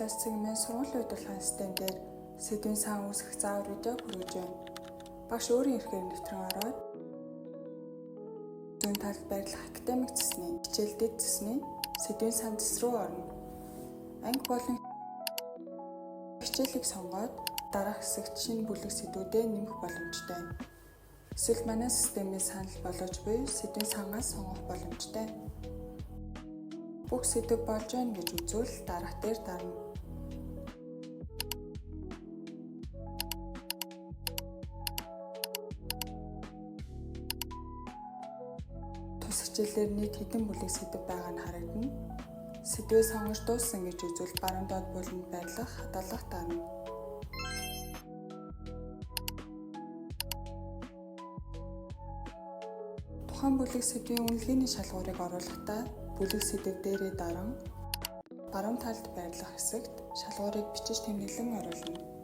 класс цэгмийн сургуулийн удирдлагын систем дээр сэдвийн сан үүсгэх заавар видео хүргэж байна. Багш өөрийн эрхээр нэвтрэн ороод зүүн талд байрлах академик цэсний хичээл дэд цэсний сэдвийн сан цэс рүү орно. Анги болон хичээлийг сонгоод дараах хэсэгт шинэ бүлэг сэдвүүдээ нэмэх боломжтой. Эсвэл манай системийн санал болгож буй сэдвийн сангаас сонгох боломжтой. Бүх сэдв болж байна гэж үзвэл дараах дээр дарна. Тус хичээлээр нийт хэдэн бүлэг сэдв байгаа нь харагдана. Сэдвээ сонгож дууссан гэж үзвэл баруун доод буланд байрлах хадгалах дарна. Тухайн бүлэг сэдвийн үнэлгээний шалгуурыг оруулахдаа бүлэг сэдв дээрээ даран баруун талд байрлах хэсэгт шалгуурыг бичиж тэмдэглэн оруулна.